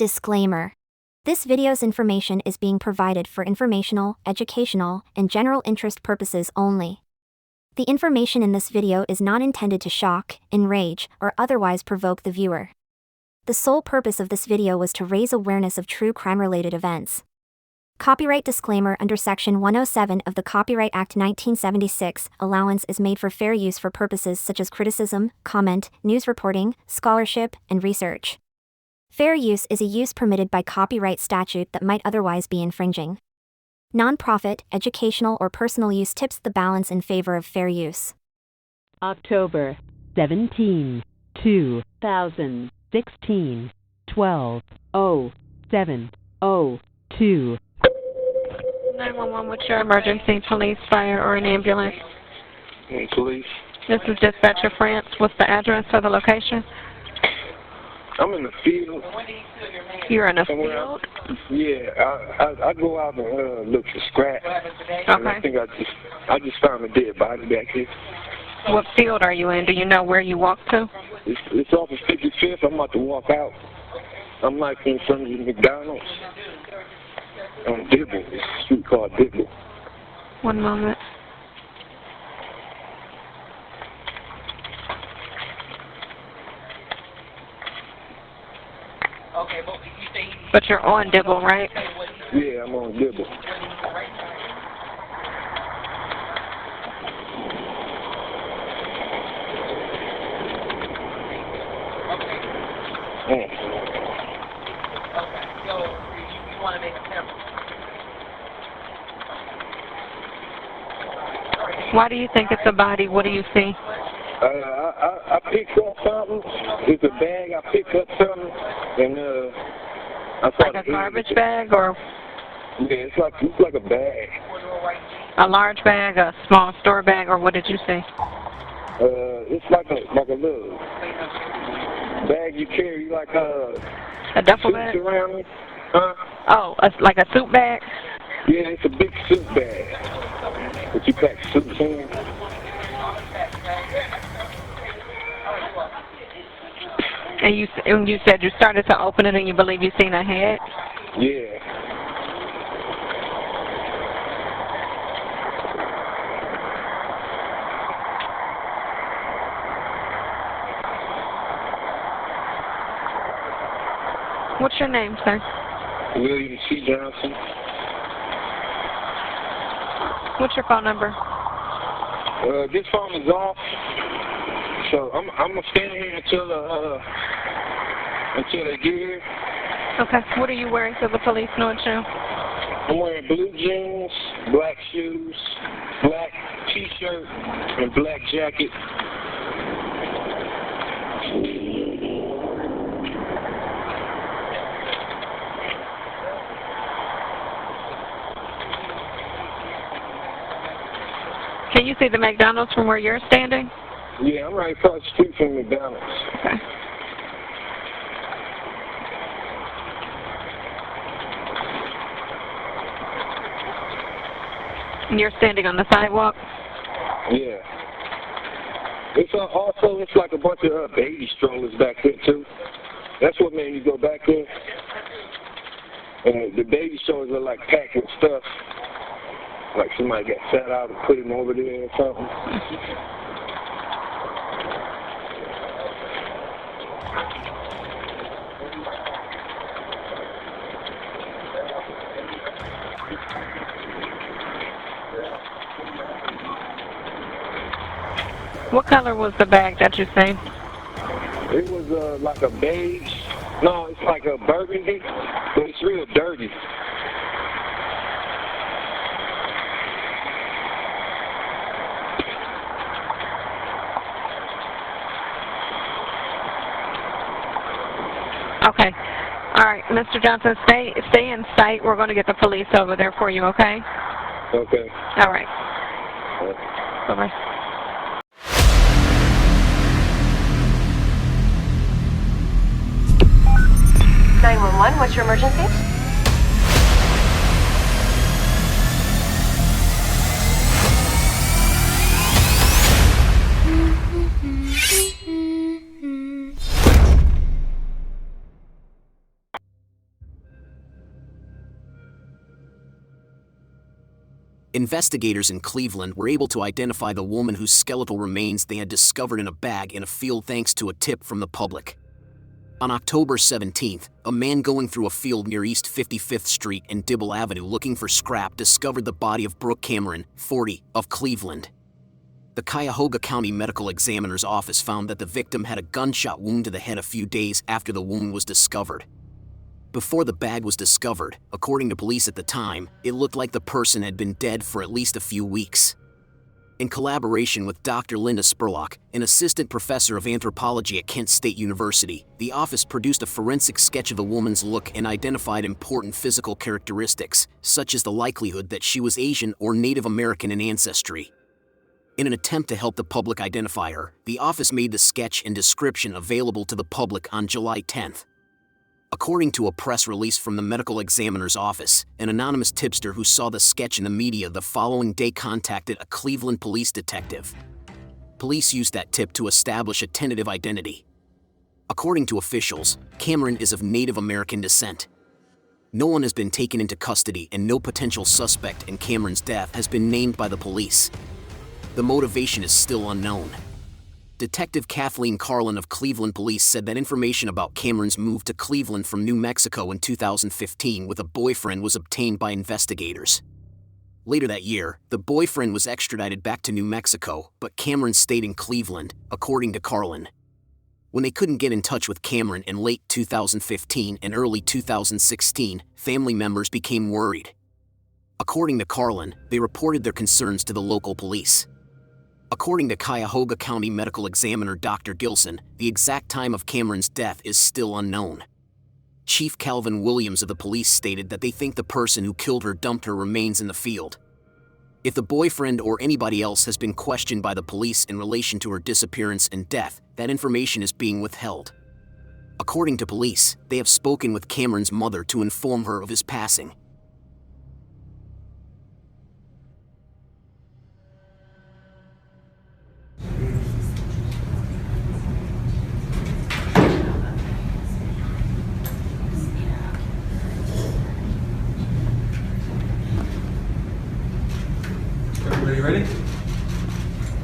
Disclaimer. This video's information is being provided for informational, educational, and general interest purposes only. The information in this video is not intended to shock, enrage, or otherwise provoke the viewer. The sole purpose of this video was to raise awareness of true crime-related events. Copyright disclaimer: under Section 107 of the Copyright Act 1976, allowance is made for fair use for purposes such as criticism, comment, news reporting, scholarship, and research. Fair use is a use permitted by copyright statute that might otherwise be infringing. Non-profit, educational, or personal use tips the balance in favor of fair use. October 17, 2016, 12:07:02. 911, what's your emergency? Police, fire, or an ambulance? Police. This is Dispatcher France. What's the address or the location? I'm in the field. You're in a somewhere. field? Yeah, I go out and look for scrap. And I Okay. think I just found a dead body back here. What field are you in? Do you know where you walked to? It's off of 55th. I'm about to walk out. I'm like in front of the McDonald's on Dibble. It's a street called Dibble. One moment. But you're on Dibble, right? Yeah, I'm on Dibble. Why do you think it's a body? What do you see? I picked up something. It's a bag. I picked up something, and I Like a garbage bag, or yeah, it's like a bag. a large bag, a small store bag, or what did you see? It's like a little bag you carry, like A duffel suits bag? around it. Huh? Oh, like a suit bag? Yeah, it's a big suit bag that you pack suits in. And you said you started to open it and you believe you seen a head? Yeah. What's your name, sir? William C. Johnson. What's your phone number? This phone is off, so I'm gonna stand here until they get here. Okay. What are you wearing so the police know it's you? I'm wearing blue jeans, black shoes, black t-shirt, and black jacket. Can you see the McDonald's from where you're standing? Yeah, I'm right across the street from McDonald's. Okay. And you're standing on the sidewalk? Yeah. It's like a bunch of baby strollers back there too. That's what made me go back there. And the baby strollers are like packed with stuff. Like somebody got sat out and put him over there or something. What color was the bag that you see? It was like a beige. No, it's like a burgundy, but it's real dirty. Okay. All right, Mr. Johnson, stay in sight. We're going to get the police over there for you, okay? Okay. All right. Bye-bye. 911, what's your emergency? Investigators in Cleveland were able to identify the woman whose skeletal remains they had discovered in a bag in a field thanks to a tip from the public. On October 17th, a man going through a field near East 55th Street and Dibble Avenue looking for scrap discovered the body of Brooke Cameron, 40, of Cleveland. The Cuyahoga County Medical Examiner's Office found that the victim had a gunshot wound to the head a few days after the wound was discovered. Before the bag was discovered, according to police at the time, it looked like the person had been dead for at least a few weeks. In collaboration with Dr. Linda Spurlock, an assistant professor of anthropology at Kent State University, the office produced a forensic sketch of the woman's look and identified important physical characteristics, such as the likelihood that she was Asian or Native American in ancestry. In an attempt to help the public identify her, the office made the sketch and description available to the public on July 10th. According to a press release from the medical examiner's office, an anonymous tipster who saw the sketch in the media the following day contacted a Cleveland police detective. Police used that tip to establish a tentative identity. According to officials, Cameron is of Native American descent. No one has been taken into custody and no potential suspect in Cameron's death has been named by the police. The motivation is still unknown. Detective Kathleen Carlin of Cleveland Police said that information about Cameron's move to Cleveland from New Mexico in 2015 with a boyfriend was obtained by investigators. Later that year, the boyfriend was extradited back to New Mexico, but Cameron stayed in Cleveland, according to Carlin. When they couldn't get in touch with Cameron in late 2015 and early 2016, family members became worried. According to Carlin, they reported their concerns to the local police. According to Cuyahoga County Medical Examiner Dr. Gilson, the exact time of Cameron's death is still unknown. Chief Calvin Williams of the police stated that they think the person who killed her dumped her remains in the field. If the boyfriend or anybody else has been questioned by the police in relation to her disappearance and death, that information is being withheld. According to police, they have spoken with Cameron's mother to inform her of his passing. Everybody ready?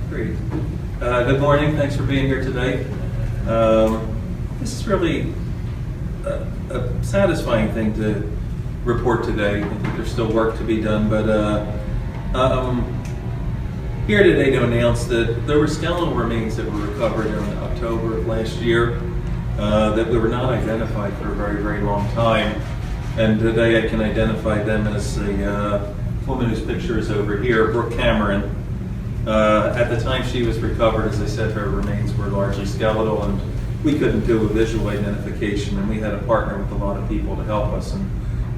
Great. Good morning. Thanks for being here today. This is really a satisfying thing to report today. I think there's still work to be done, but here today to announce that there were skeletal remains that were recovered in October of last year that were not identified for a very, very long time. And today I can identify them as a woman whose picture is over here, Brooke Cameron. At the time she was recovered, as I said, her remains were largely skeletal and we couldn't do a visual identification, and we had to partner with a lot of people to help us. And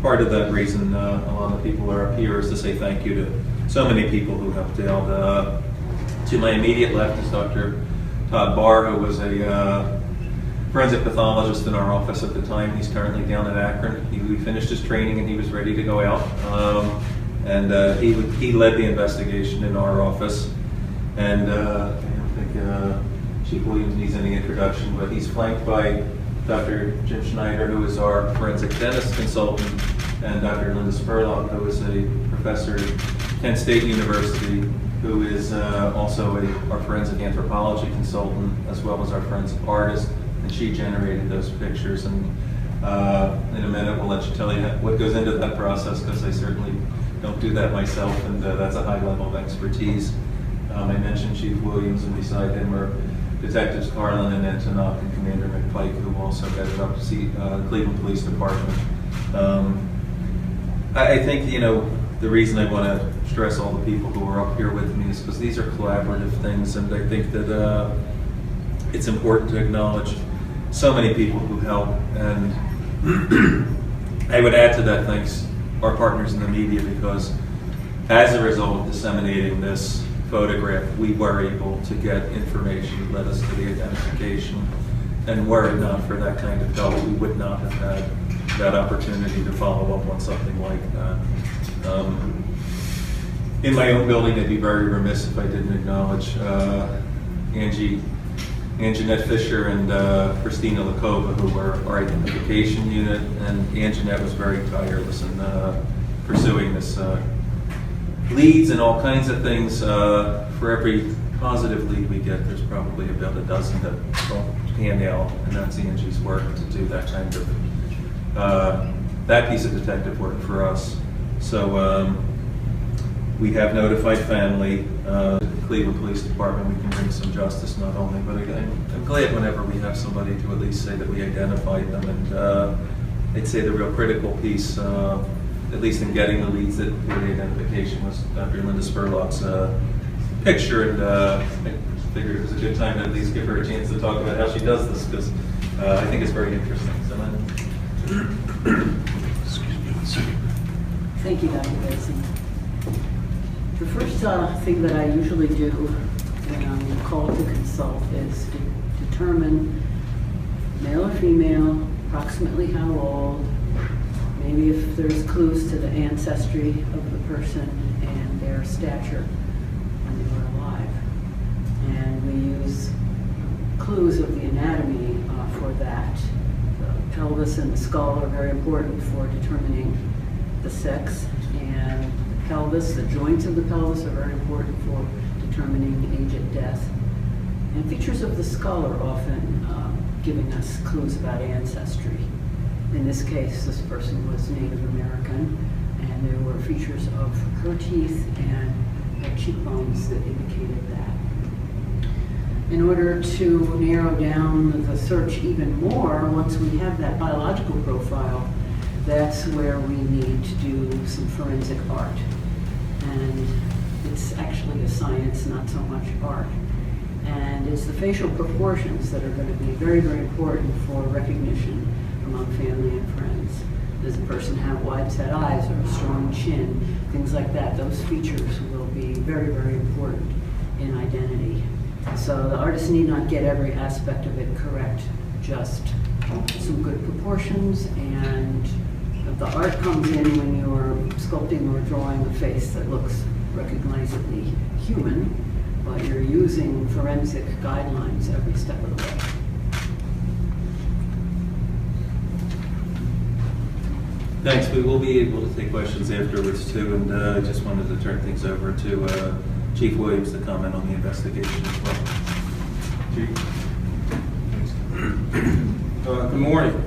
part of that reason a lot of people are up here is to say thank you to so many people who helped out. To my immediate left is Dr. Todd Barr, who was a forensic pathologist in our office at the time. He's currently down in Akron. He finished his training and he was ready to go out. He led the investigation in our office. And I don't think Chief Williams needs any introduction, but he's flanked by Dr. Jim Schneider, who is our forensic dentist consultant, and Dr. Linda Spurlock, who is a professor at Kent State University, who is also our forensic anthropology consultant, as well as our forensic artist, and she generated those pictures. And in a minute, we'll let you tell you what goes into that process, because I certainly don't do that myself, and that's a high level of expertise. I mentioned Chief Williams, and beside him are Detectives Carlin and Antonoff and Commander McPike, who also headed up the Cleveland Police Department. I think, the reason I want to stress all the people who are up here with me is because these are collaborative things, and I think that it's important to acknowledge so many people who help. And I would add to that thanks our partners in the media, because as a result of disseminating this photograph, we were able to get information that led us to the identification. And were it not for that kind of help, we would not have had that opportunity to follow up on something like that. In my own building, I'd be very remiss if I didn't acknowledge Anjanette Fisher and Christina Lakova, who were our identification unit, and Anjanette was very tireless in pursuing this leads and all kinds of things. For every positive lead we get, there's probably about a dozen that don't pan out, and that's Angie's work to do that kind of that piece of detective work for us. So we have notified family, Cleveland Police Department. We can bring some justice not only, but I'm glad whenever we have somebody to at least say that we identified them. And I'd say the real critical piece, at least in getting the leads that were the identification, was Dr. Linda Spurlock's picture, and I figured it was a good time to at least give her a chance to talk about how she does this, because I think it's very interesting. So thank you, Dr. Benson. The first thing that I usually do when I'm called to consult is to determine male or female, approximately how old, maybe if there's clues to the ancestry of the person and their stature when they were alive. And we use clues of the anatomy for that. The pelvis and the skull are very important for determining the sex, and the pelvis, the joints of the pelvis are very important for determining age at death. And features of the skull are often giving us clues about ancestry. In this case, this person was Native American, and there were features of her teeth and her cheekbones that indicated that. In order to narrow down the search even more, once we have that biological profile, that's where we need to do some forensic art. And it's actually a science, not so much art. And it's the facial proportions that are going to be very, very important for recognition among family and friends. Does the person have wide set eyes or a strong chin? Things like that. Those features will be very, very important in identity. So the artist need not get every aspect of it correct, just some good proportions, and the art comes in when you're sculpting or drawing a face that looks recognizably human, but you're using forensic guidelines every step of the way. thanks. We will be able to take questions afterwards too, and I just wanted to turn things over to Chief Williams to comment on the investigation as well. Chief. Good morning.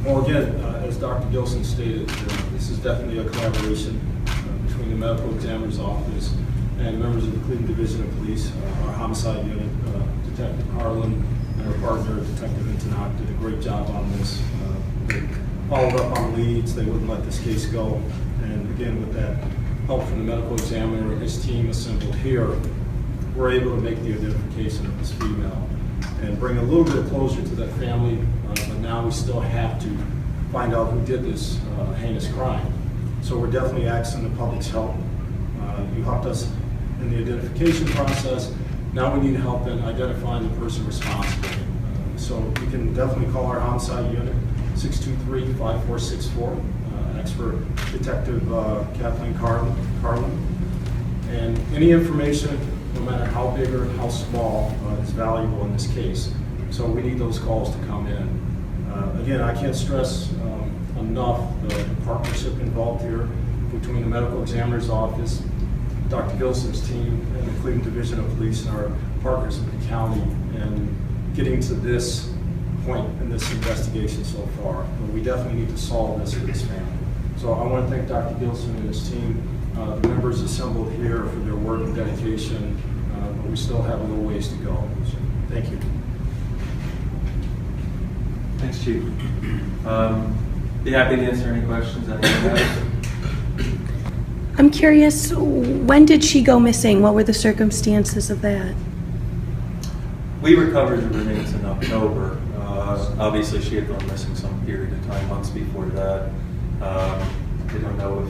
Well, again, as Dr. Gilson stated, this is definitely a collaboration between the Medical Examiner's Office and members of the Cleveland Division of Police, our homicide unit, Detective Harlan and our partner, Detective Intonac, did a great job on this. They followed up on leads. They wouldn't let this case go. And again, with that help from the medical examiner and his team assembled here, we're able to make the identification of this female and bring a little bit of closure to that family, but now we still have to find out who did this heinous crime. So we're definitely asking the public's help. You helped us in the identification process. Now we need help in identifying the person responsible. So you can definitely call our homicide unit, 623-5464, expert Detective Kathleen Carlin. And any information, no matter how big or how small, is valuable in this case. So we need those calls to come in. Again, I can't stress enough the partnership involved here between the Medical Examiner's Office, Dr. Gilson's team, and the Cleveland Division of Police, and our partners in the county, and getting to this point in this investigation so far. But we definitely need to solve this for this family. So I want to thank Dr. Gilson and his team, the members assembled here, for their work and dedication, but we still have a little ways to go. So, thank you. Thanks, Chief. Be happy to answer any questions anyone has. I'm curious, when did she go missing? What were the circumstances of that? We recovered the remains in October. Obviously, she had gone missing some period of time, months before that. I don't know if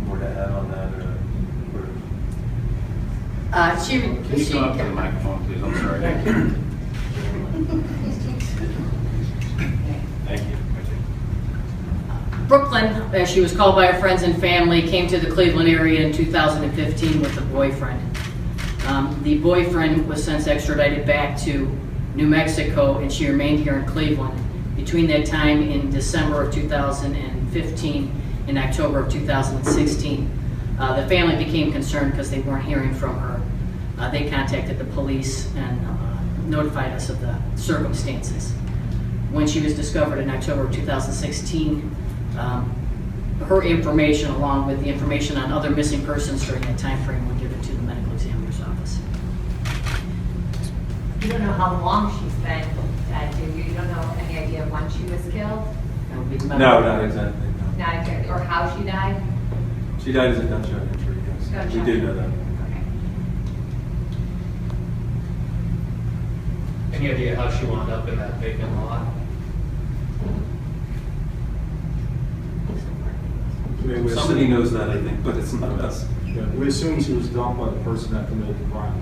more to add on that. Can you come up to the microphone, please? I'm sorry. Thank you. Thank you. Brooklyn, she was called by her friends and family, came to the Cleveland area in 2015 with a boyfriend. The boyfriend was since extradited back to New Mexico, and she remained here in Cleveland. Between that time in December of 2015 and October of 2016, The family became concerned because they weren't hearing from her. They contacted the police and notified us of the circumstances. When she was discovered in October of 2016, her information, along with the information on other missing persons during that time frame, were given to the medical examiner's office. You don't know how long she's been dead, do you? You don't know any idea of when she was killed? That would be the No, medical. not exactly. No. Not exactly, or how she died? She died as a gunshot injury, yes. Gunshot. We do know that. Okay. Any idea how she wound up in that vacant lot? Somebody knows that, I think, but it's not us. Yeah, we assume she was dumped by the person that committed the crime.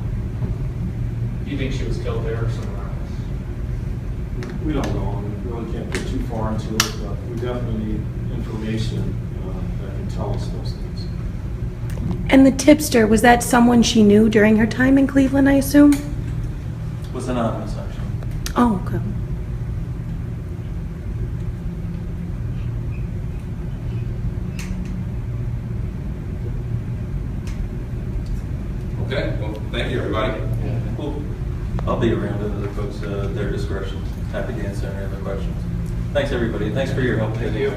Do you think she was killed there or somewhere else? We don't know. We really can't get too far into it, but we definitely need information that can tell us those things. And the tipster, was that someone she knew during her time in Cleveland, I assume? Was anonymous, actually. Oh, okay. Okay, well, thank you, everybody. Cool. I'll be around to the folks, their discretion. Happy to answer any other questions. Thanks, everybody. Thanks for your help. Thank you.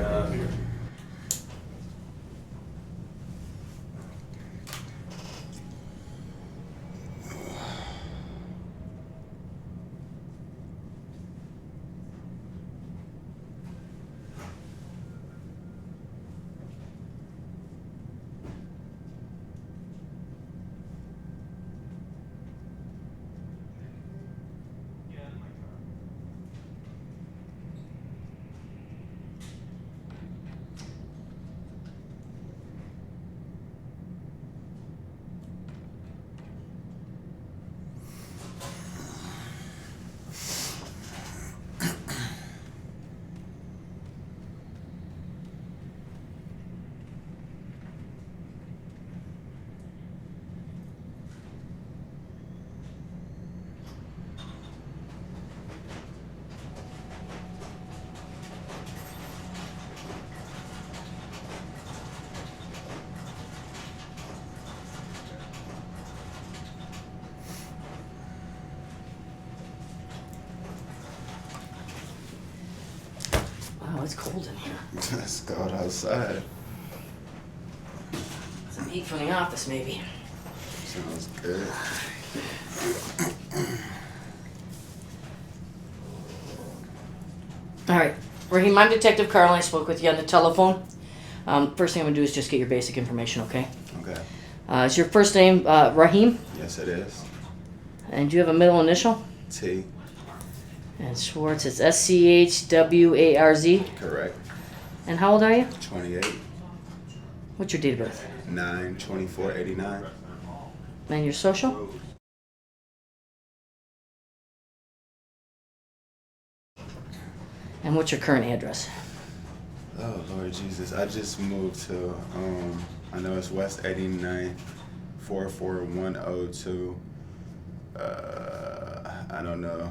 Wow, it's cold in here. Let's go outside. Some heat from the office, maybe. Sounds good. All right, Raheem, I'm Detective Carl, and I spoke with you on the telephone. First thing I'm gonna do is just get your basic information, okay? Okay. Is your first name Raheem? Yes, it is. And do you have a middle initial? T. And Schwarz, it's SCHWARZ. Correct. And how old are you? 28. What's your date of birth? 9/24/89. And your social? And what's your current address? Oh, Lord Jesus. I just moved to, I know it's West 89, 44102. I don't know.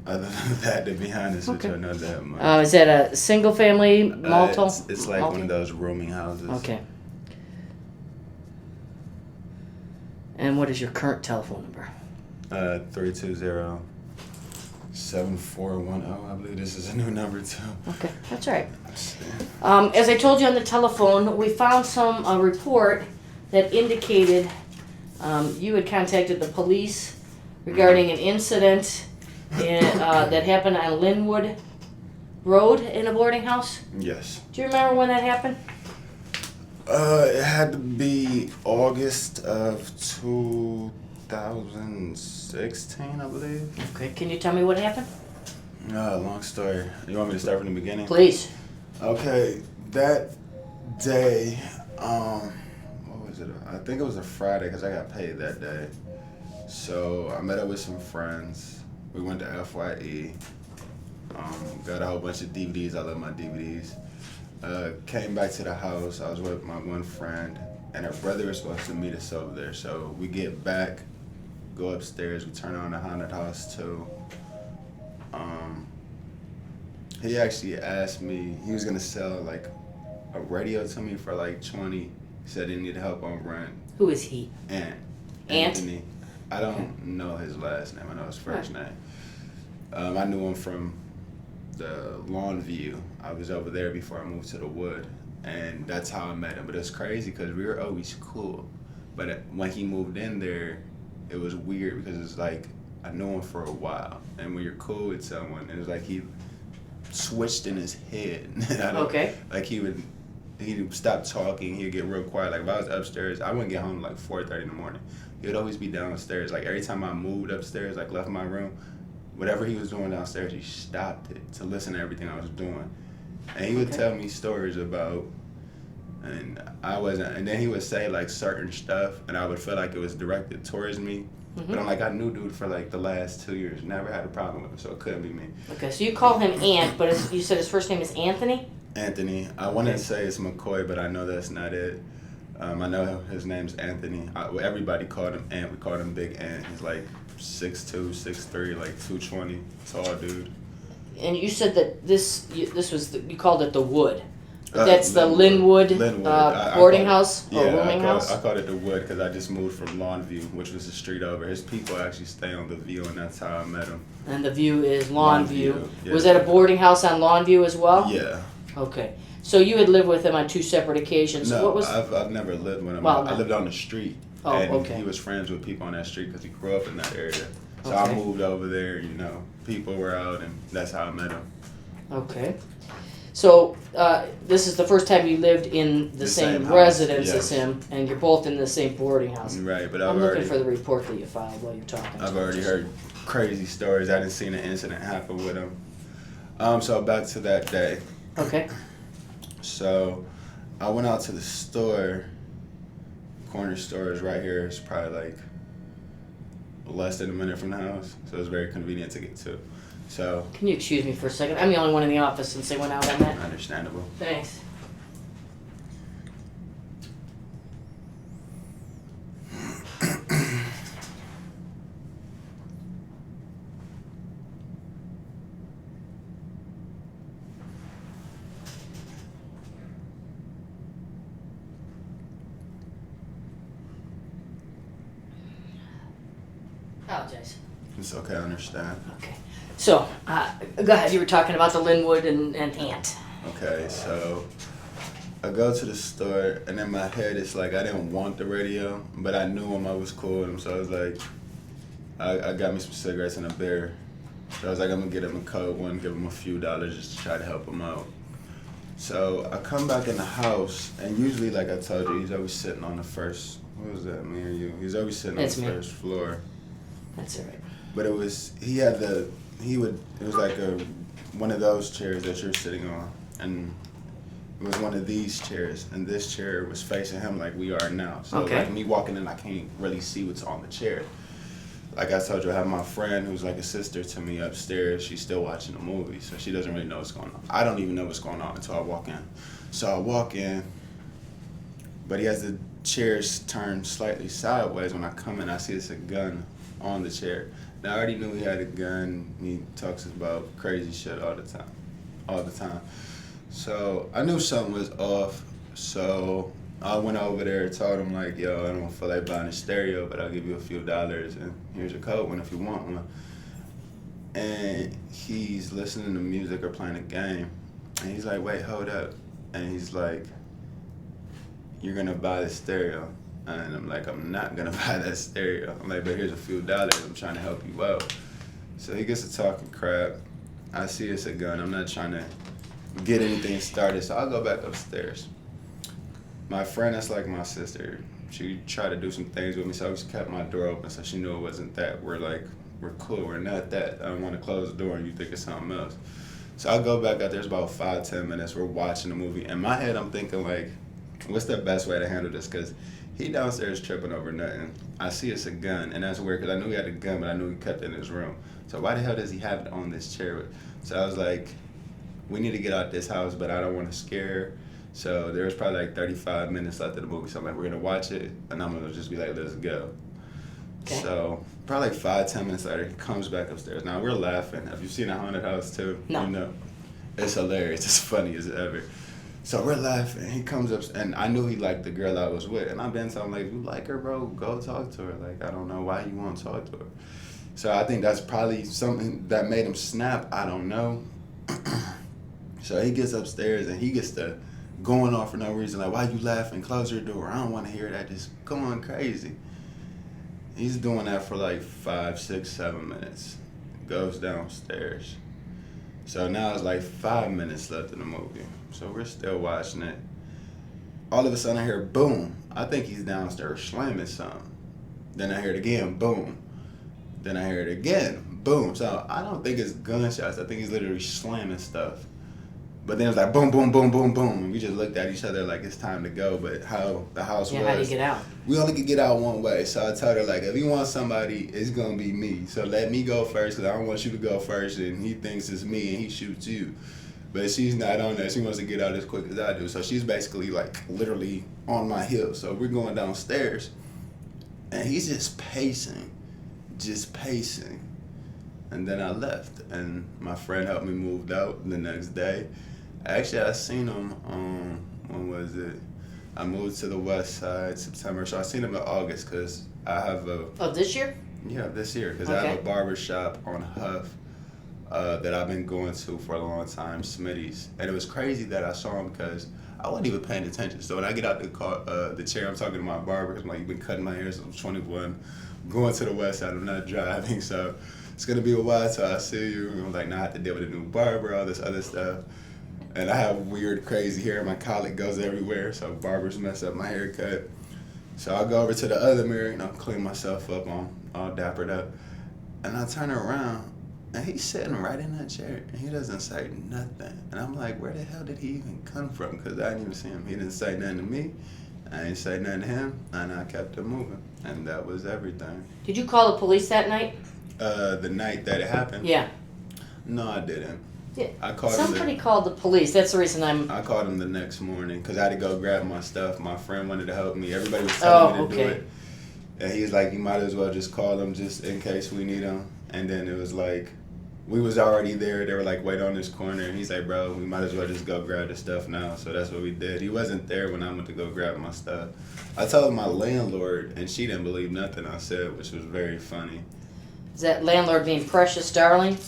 Other than that, to be honest with you, I know that much. Is that a single family, multiple? It's like one of those rooming houses. Okay. And what is your current telephone number? 320-7410. I believe this is a new number too. Okay, that's all right. As I told you on the telephone, we found some report that indicated you had contacted the police regarding an incident that happened on Linwood Road in a boarding house. Yes. Do you remember when that happened? It had to be August of 2016, I believe. Okay, can you tell me what happened? Long story. You want me to start from the beginning? Please. Okay, that day, what was it? I think it was a Friday because I got paid that day. So I met up with some friends. We went to FYE. Got a whole bunch of DVDs. I love my DVDs. Came back to the house. I was with my one friend, and her brother was supposed to meet us over there. So we get back, go upstairs. We turn on the haunted house too. He actually asked me. He was gonna sell like a radio to me for like $20. He said he needed help on rent. Who is he? Anthony. I don't know his last name. I know his first name. I knew him from the Lawn View. I was over there before I moved to the Wood, and that's how I met him. But it's crazy because we were always cool. But when he moved in there, it was weird because it's like I knew him for a while, and when you're cool with someone, it was like he switched in his head. Okay. Like he'd stop talking. He'd get real quiet. Like if I was upstairs, I wouldn't get home like 4:30 in the morning. He would always be downstairs. Like every time I moved upstairs, like left my room, whatever he was doing downstairs, he stopped it to listen to everything I was doing. And he would tell me stories about, and then he would say like certain stuff, and I would feel like it was directed towards me. But I'm like, I knew dude for like the last 2 years, never had a problem with him, so it couldn't be me. Okay, so you call him Ant, but you said his first name is Anthony? Anthony. I want to say it's McCoy, but I know that's not it. I know his name's Anthony. Everybody called him Ant. We called him Big Ant. He's like 6'2", 6'3", like 220, tall dude. And you said that this was you called it the Wood. That's the Linwood boarding house or rooming house? I called it the Wood because I just moved from Lawnview, which was the street over. His people actually stay on the View, and that's how I met him. And the View is Lawnview. Yeah. Was that a boarding house on Lawnview as well? Yeah. Okay. So you had lived with him on 2 separate occasions. No, what was... I've never lived with him. Well, I lived on the street. Oh, and okay. he was friends with people on that street because he grew up in that area. So Okay. I moved over there, people were out, and that's how I met him. Okay. So this is the first time you lived in the same residence as him, and you're both in the same boarding house. Right, but I'm looking for the report that you filed while you're talking. I've already heard crazy stories. I didn't see an incident happen with him. So back to that day. Okay. So I went out to the store. Corner store is right here. It's probably like less than a minute from the house, so it's very convenient to get to. So. Can you excuse me for a second? I'm the only one in the office since they went out on that. Understandable. Thanks. Apologize. It's okay, I understand. Okay. So, go ahead. You were talking about the Linwood and Ant. Okay, so I go to the store, and in my head, it's like I didn't want the radio, but I knew him. I was cool with him, so I was like, I got me some cigarettes and a beer. So I was like, I'm going to get him a cold one, give him a few dollars just to try to help him out. So I come back in the house, and usually, like I told you, he's always sitting on the first, what was that, me or you? He's always sitting on the first floor. That's all right. But it was, it was like one of those chairs that you're sitting on, and it was one of these chairs, and this chair was facing him like we are now. So like me walking in, I can't really see what's on the chair. Like I told you, I have my friend who's like a sister to me upstairs. She's still watching the movie, so she doesn't really know what's going on. I don't even know what's going on until I walk in. So I walk in, but he has the chairs turned slightly sideways. When I come in, I see it's a gun on the chair. Now I already knew he had a gun. He talks about crazy shit all the time. So I knew something was off. So I went over there and told him like, yo, I don't feel like buying a stereo, but I'll give you a few dollars and here's a code one if you want one. And he's listening to music or playing a game. And he's like, wait, hold up. And he's like, you're gonna buy the stereo. And I'm like, I'm not gonna buy that stereo. I'm like, but here's a few dollars. I'm trying to help you out. So he gets to talking crap. I see it's a gun. I'm not trying to get anything started. So I'll go back upstairs. My friend, that's like my sister. She tried to do some things with me, so I just kept my door open so she knew it wasn't that. We're cool. We're not that. I don't want to close the door and you think it's something else. So I'll go back out there. It's about 5-10 minutes. We're watching the movie. In my head, I'm thinking like, what's the best way to handle this? Because he downstairs tripping over nothing. I see it's a gun, and that's weird because I knew he had a gun, but I knew he kept it in his room. So why the hell does he have it on this chair? So I was like, we need to get out this house, but I don't want to scare her. So there was probably like 35 minutes left of the movie. So I'm like, we're going to watch it, and I'm going to just be like, let's go. Okay. So probably like 5-10 minutes later, he comes back upstairs. Now, we're laughing. Have you seen A Haunted House, too? No. You know, it's hilarious. It's funny as ever. So we're laughing. He comes up, and I knew he liked the girl I was with. And I've been telling him, like, if you like her, bro, go talk to her. Like, I don't know why you want to talk to her. So I think that's probably something that made him snap. I don't know. So he gets upstairs, and he gets to going off for no reason. Like, why you laughing? Close your door. I don't want to hear that. Just going crazy. He's doing that for like 5, 6, 7 minutes. Goes downstairs. So now it's like 5 minutes left in the movie. So we're still watching it. All of a sudden I hear boom. I think he's downstairs slamming something. Then I hear it again, boom. Then I hear it again, boom. So I don't think it's gunshots. I think he's literally slamming stuff. But then it's like boom, boom, boom, boom, boom. And we just looked at each other like it's time to go. But how the house was. How do you get out? We only could get out one way. So I told her, like, if you want somebody, it's going to be me. So let me go first because I don't want you to go first. And he thinks it's me and he shoots you. But she's not on that. She wants to get out as quick as I do. So she's basically, like, literally on my heels. So we're going downstairs. And he's just pacing. And then I left. And my friend helped me move out the next day. Actually, I seen him, when was it? I moved to the west side September, so I seen him in August because I have a... Oh, this year? Yeah, this year, because I have a barber shop on Huff that I've been going to for a long time, Smitty's. And it was crazy that I saw him because I wasn't even paying attention. So when I get out the chair, I'm talking to my barber because I'm like, you've been cutting my hair since I was 21, going to the west side, I'm not driving, so it's going to be a while till I see you. And I'm like, now I have to deal with a new barber, all this other stuff. And I have weird, crazy hair. My colic goes everywhere, so barbers mess up my haircut. So I go over to the other mirror, clean myself up, I'm all dappered up. And I turn around, and he's sitting right in that chair, and he doesn't say nothing. And I'm like, where the hell did he even come from? Because I didn't even see him. He didn't say nothing to me. I didn't say nothing to him, and I kept it moving. And that was everything. Did you call the police that night? The night that it happened? Yeah. No, I didn't. Yeah. I called Somebody called the police. That's the reason I called him the next morning because I had to go grab my stuff. My friend wanted to help me. Everybody was telling me to do it. And he was like, you might as well just call him just in case we need him. And then it was like, we was already there. They were like, wait on this corner. And he's like, bro, we might as well just go grab the stuff now. So that's what we did. He wasn't there when I went to go grab my stuff. I told my landlord, and she didn't believe nothing I said, which was very funny. Is that landlord being Precious Darling?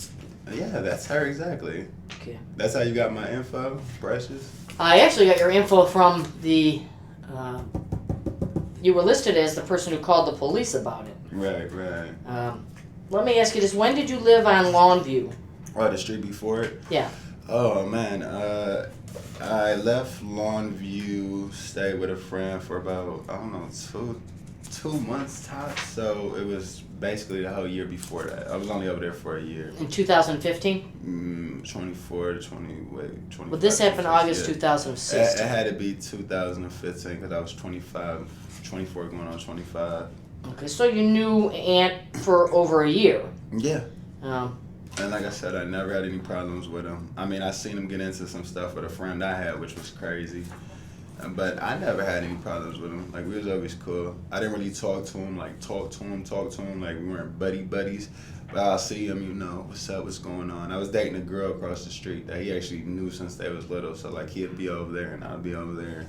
Yeah, that's her exactly. Okay. That's how you got my info, Precious? I actually got your info from the... you were listed as the person who called the police about it. Right. Let me ask you this. When did you live on Longview? Oh, the street before it? Yeah. Oh, man. I left Longview, stayed with a friend for about, I don't know, two months tops. So it was basically the whole year before that. I was only over there for a year. In 2015? 24 to 25. Well, this happened August 2016. It had to be 2015 because I was 24 going on 25. Okay, so you knew Ant for over a year. Yeah. And like I said, I never had any problems with him. I mean, I seen him get into some stuff with a friend I had, which was crazy. But I never had any problems with him. Like, we was always cool. I didn't really talk to him. Like, we weren't buddies. But I'll see him, what's up, what's going on. I was dating a girl across the street that he actually knew since they was little. So, like, he'd be over there, and I'd be over there.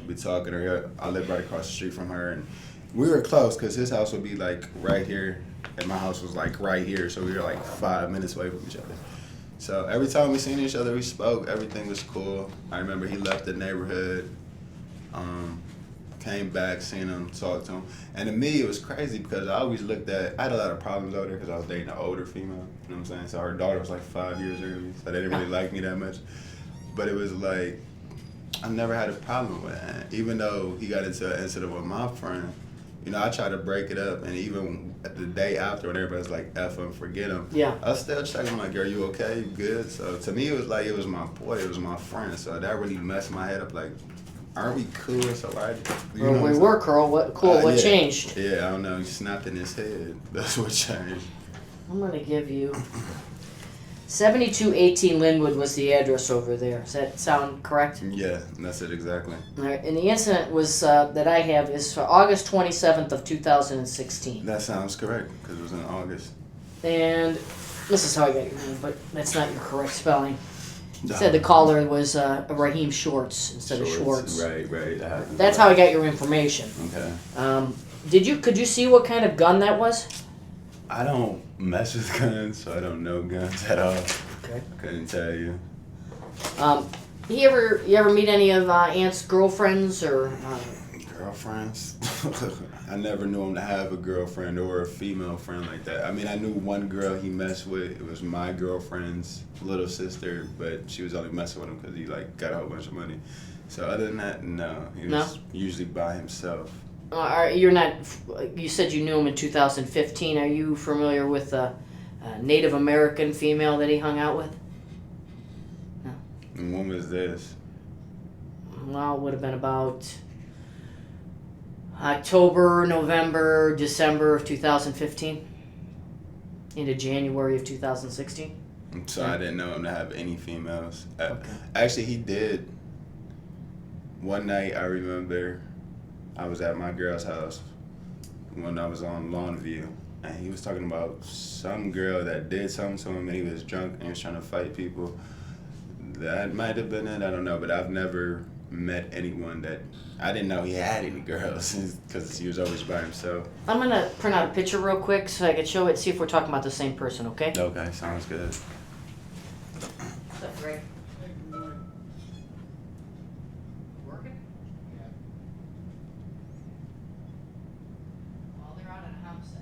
We'd be talking to her. I lived right across the street from her. And we were close because his house would be, like, right here. And my house was, like, right here. So we were, like, 5 minutes away from each other. So every time we seen each other, we spoke. Everything was cool. I remember he left the neighborhood. Came back, seen him, talked to him. And to me, it was crazy because I always looked at, I had a lot of problems over there because I was dating an older female, you know what I'm saying? So her daughter was like 5 years early, so they didn't really like me that much. But it was like, I never had a problem with it. Even though he got into an incident with my friend, I tried to break it up, and even at the day after when everybody's like, F him, forget him, I was still checking, like, are you okay, you good? So to me, it was like, it was my boy, it was my friend, so that really messed my head up, like, aren't we cool? So we were cool. What changed? Yeah, I don't know. He snapped in his head. That's what changed. I'm going to give you 7218 Linwood was the address over there. Does that sound correct? Yeah, that's it exactly. All right, and the incident was that I have is for August 27th of 2016. That sounds correct because it was in August. And this is how I got your name, but that's not your correct spelling. Said the caller was Raheem Schwarz instead of Schwartz. Right. That's how I got your information. Okay. Could you see what kind of gun that was? I don't mess with guns, so I don't know guns at all. Okay. I couldn't tell you. You ever meet any of Aunt's girlfriends or? Girlfriends? I never knew him to have a girlfriend or a female friend like that. I mean, I knew one girl he messed with. It was my girlfriend's little sister, but she was only messing with him because he like got a whole bunch of money. So other than that, no. He was usually by himself. You're not. You said you knew him in 2015. Are you familiar with a Native American female that he hung out with? No. And when was this? Well, it would have been about October, November, December of 2015 into January of 2016. So I didn't know him to have any females. Actually, he did. One night, I remember I was at my girl's house when I was on Longview, and he was talking about some girl that did something to him, and he was drunk and he was trying to fight people. That might have been it, I don't know, but I've never met anyone that, I didn't know he had any girls because he was always by himself. I'm going to print out a picture real quick so I can show it and see if we're talking about the same person, okay? Okay, sounds good. What's up, Greg? Working? Yeah. Well, they're out at a homicide.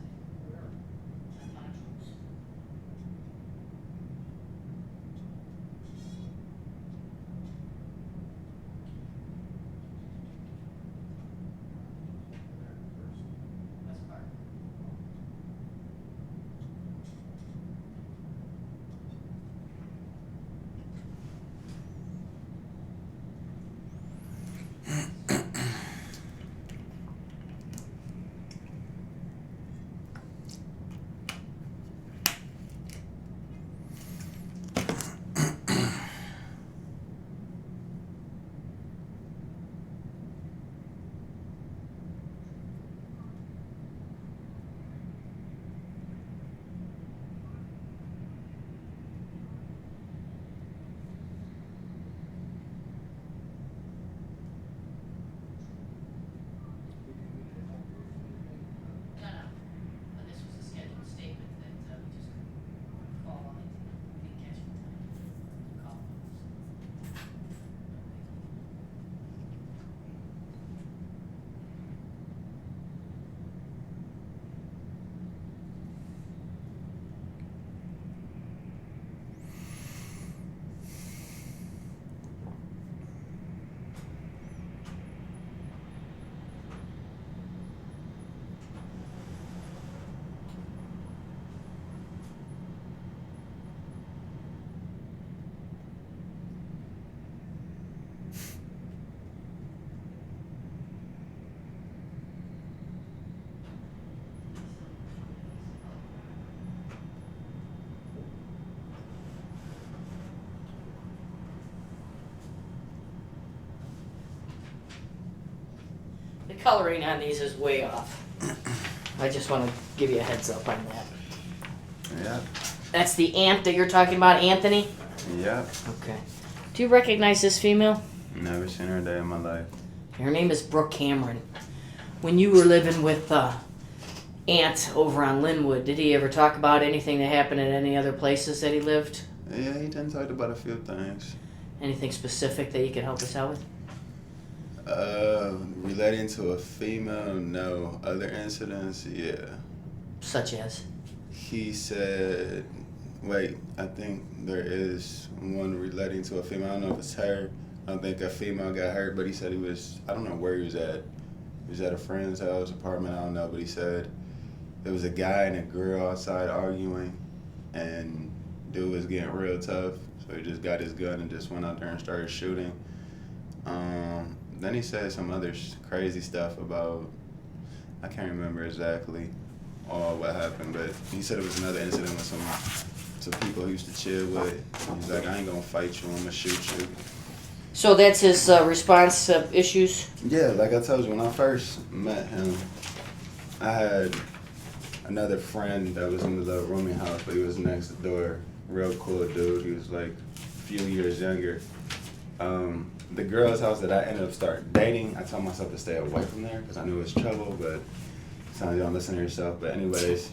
The coloring on these is way off. I just want to give you a heads up on that. Yeah. That's the aunt that you're talking about, Anthony? Yeah. Okay. Do you recognize this female? Never seen her a day in my life. Her name is Brooke Cameron. When you were living with Aunt over on Linwood, did he ever talk about anything that happened at any other places that he lived? Yeah, he done talked about a few things. Anything specific that you can help us out with? Relating to a female, no. Other incidents, yeah. Such as? He said, wait, I think there is one relating to a female. I don't know if it's her. I don't think a female got hurt, but he said he was, I don't know where he was at. He was at a friend's house, apartment, I don't know, but he said there was a guy and a girl outside arguing, and dude was getting real tough, so he just got his gun and just went out there and started shooting. Then he said some other crazy stuff about, I can't remember exactly all what happened, but he said it was another incident with some people he used to chill with. He's like, I ain't gonna fight you, I'm gonna shoot you. So that's his response to issues? Yeah, like I told you, when I first met him, I had another friend that was in the little rooming house, but he was next door. Real cool dude. He was like a few years younger. The girl's house that I ended up starting dating, I told myself to stay away from there because I knew it was trouble, but sometimes you don't listen to yourself. But anyways,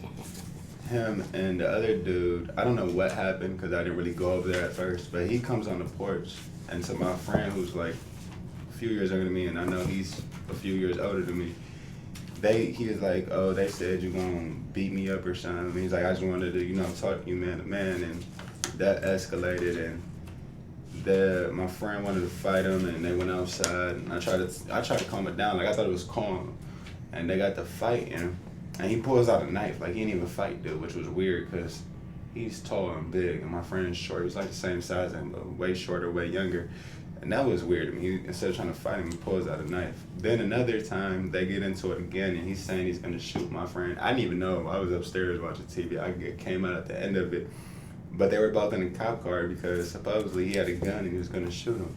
him and the other dude, I don't know what happened because I didn't really go over there at first, but he comes on the porch, and to my friend who's like a few years younger than me, and I know he's a few years older than me, he was like, oh, they said you're gonna beat me up or something. He's like, I just wanted to, talk to you man to man, and that escalated, and my friend wanted to fight him, and they went outside, and I tried to calm it down, like I thought it was calm, and they got to fighting, and he pulls out a knife, like he didn't even fight dude, which was weird because he's tall and big, and my friend's short. He was like the same size and way shorter, way younger, and that was weird to me. Instead of trying to fight him, he pulls out a knife. Then another time they get into it again, and he's saying he's gonna shoot my friend. I didn't even know. I was upstairs watching TV. I came out at the end of it. But they were both in a cop car because supposedly he had a gun and he was gonna shoot him.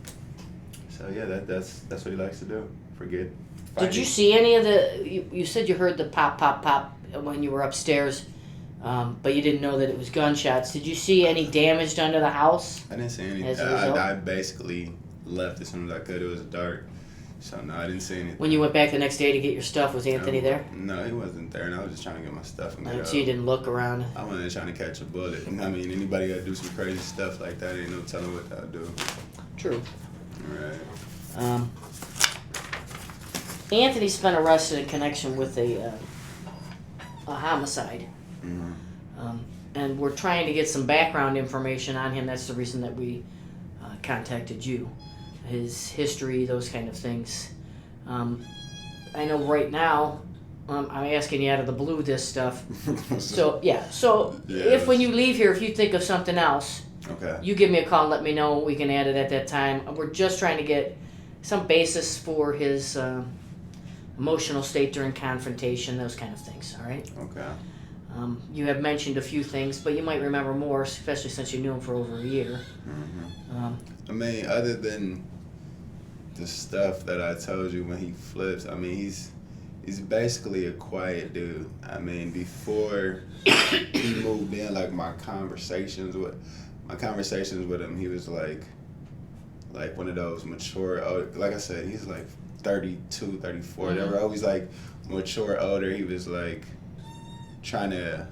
So yeah, that's what he likes to do. Fighting. Did you see any of the? You said you heard the pop, pop, pop when you were upstairs, but you didn't know that it was gunshots. Did you see any damage done to the house? I didn't see any. I basically left as soon as I could. It was dark, so no, I didn't see anything. When you went back the next day to get your stuff, was Anthony there? No, he wasn't there, and I was just trying to get my stuff and get so you didn't look around? I wasn't trying to catch a bullet. I mean, anybody got to do some crazy stuff like that, ain't no telling what they'll do. True. Right. Anthony's been arrested in connection with a homicide. Mm-hmm. And we're trying to get some background information on him. That's the reason that we contacted you. His history, those kind of things. I know right now, I'm asking you out of the blue this stuff. So if when you leave here, if you think of something else, okay, you give me a call and let me know. We can add it at that time. We're just trying to get some basis for his emotional state during confrontation, those kind of things, all right? Okay. You have mentioned a few things, but you might remember more, especially since you knew him for over a year. Mm-hmm. I mean, other than the stuff that I told you when he flips, I mean, he's basically a quiet dude. I mean, before he moved in, like my conversations with him, he was like one of those mature, like I said, he's like 32, 34. Mm-hmm. They were always like mature, older. He was like trying to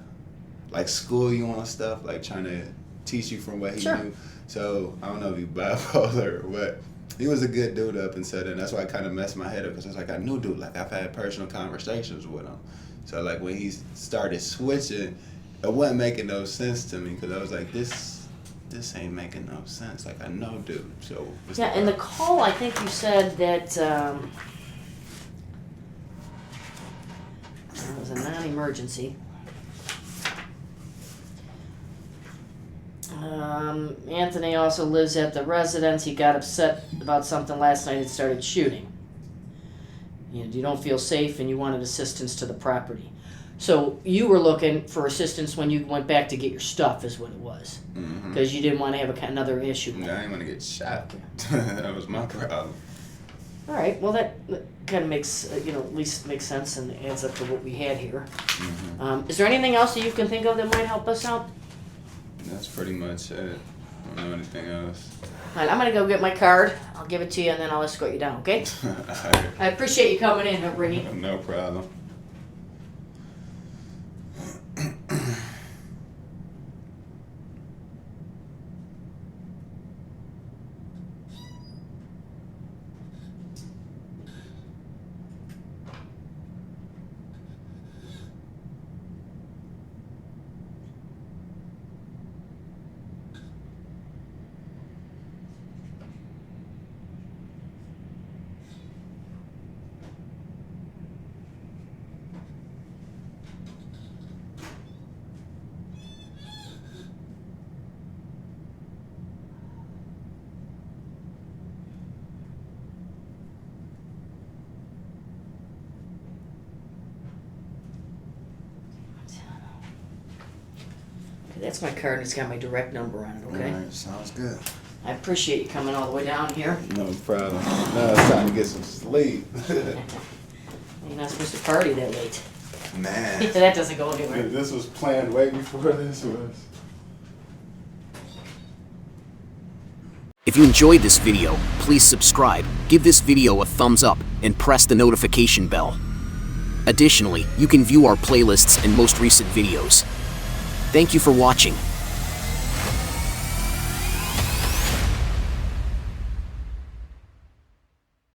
like school you on stuff, like trying to teach you from what he knew. So I don't know if he bipolar or what. He was a good dude up until then. That's why I kind of messed my head up because I was like, I knew dude. Like I've had personal conversations with him. So like when he started switching, it wasn't making no sense to me because I was like, this ain't making no sense. Like I know dude. So yeah, in the call, I think you said that it was a non-emergency. Anthony also lives at the residence. He got upset about something last night and started shooting. You don't feel safe and you wanted assistance to the property. So you were looking for assistance when you went back to get your stuff is what it was. Because you didn't want to have another issue. No, I didn't want to get shot. That was my problem. All right. Well, that kind of makes, at least makes sense and adds up to what we had here. Is there anything else that you can think of that might help us out? That's pretty much it. I don't know anything else. All right, I'm going to go get my card. I'll give it to you, and then I'll escort you down, okay? I appreciate you coming in, Brittany. No problem. That's my card, and it's got my direct number on it, okay? All right, sounds good. I appreciate you coming all the way down here. No problem. Now it's time to get some sleep. You're not supposed to party that late. Man. That doesn't go anywhere. This was planned way before this was. If you enjoyed this video, please subscribe, give this video a thumbs up, and press the notification bell. Additionally, you can view our playlists and most recent videos. Thank you for watching.